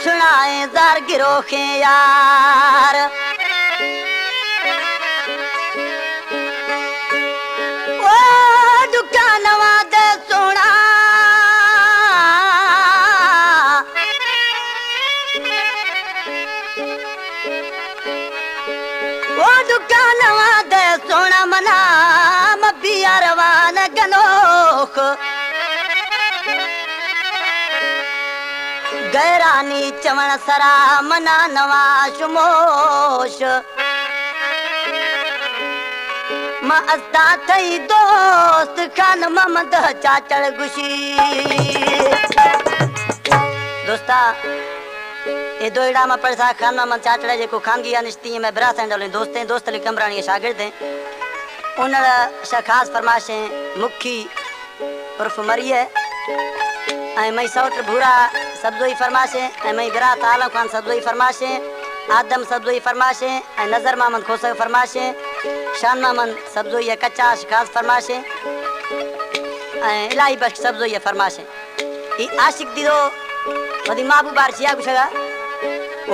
सुनाए जार गिरोखे यार ओ दुकान वादे सोना ओ दुकान वादे सोना मना मबिया रवान गनोख गैरानी चवण सरा मना नवा शुमोश मां अस्ता थई दोस्त खान ममद चाचड़ गुशी दोस्ता ये दोइडा में पड़सा खान ममद चाचड़ जेको खानगी अनिश्ती में बरा सेंडल दोस्तें दोस्त अली कमरानी शागिर्द हैं उन खास फरमाशें मुखी उर्फ मरिए ऐं मई सौट भूरा सब्जोई फरमाशे ऐं मई बिरात आलम खान सब्जोई फरमाशे आदम सब्जोई फरमाशे ऐं नज़र मामन खोस फरमाशे शान मामन सब्जोई कच्चा खास फरमाशे ऐं इलाही बख्श सब्जोई फरमाशे ई आशिक दीदो वदी माबू बार छिया गुछगा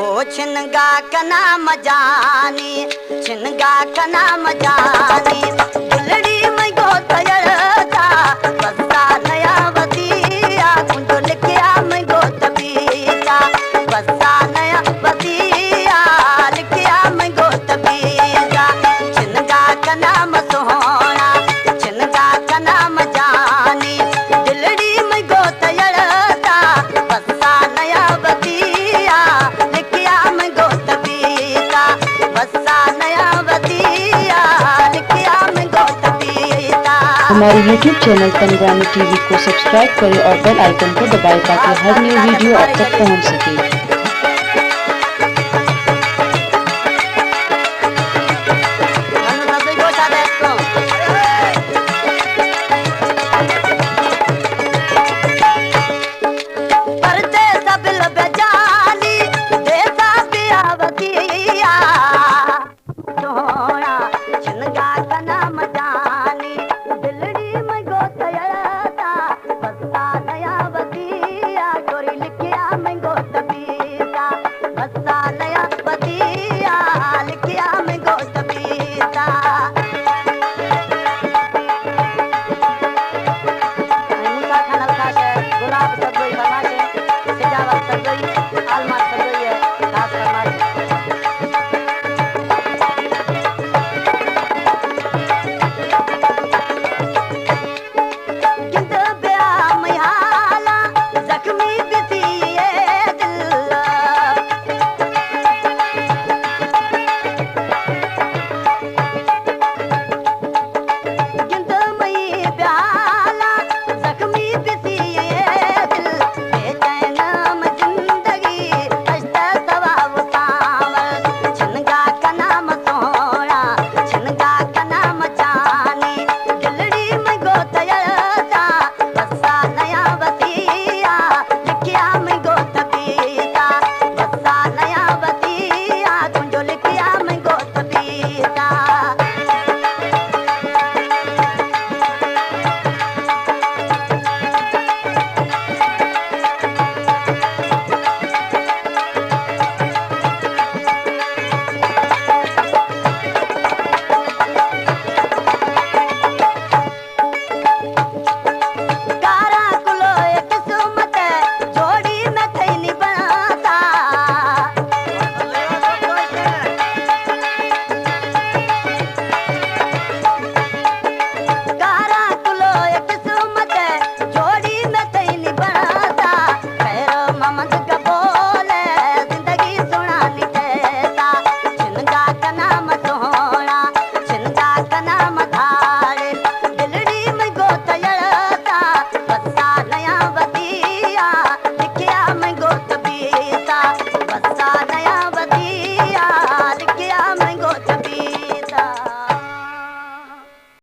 ओ छिनगा कना मजानी छिनगा कना मजानी दुलड़ी मई गो तयरता बस्ता नया वदिया कुंडो लिखिया मई गो तबीता बस्ता नया वदिया लिखिया मई गो तबीता छिनगा कना मसोहना छिनगा कना मजानी दिलड़ी मई गो तयरता बस्ता नया वदिया लिखिया मई गो तबीता बस्ता नया वदिया लिखिया मई गो तबीता। हमारे YouTube चैनल पनोरामा टीवी को सब्सक्राइब करें और बेल आइकन को दबाएं ताकि हर न्यू वीडियो आप तक पहुंच सके।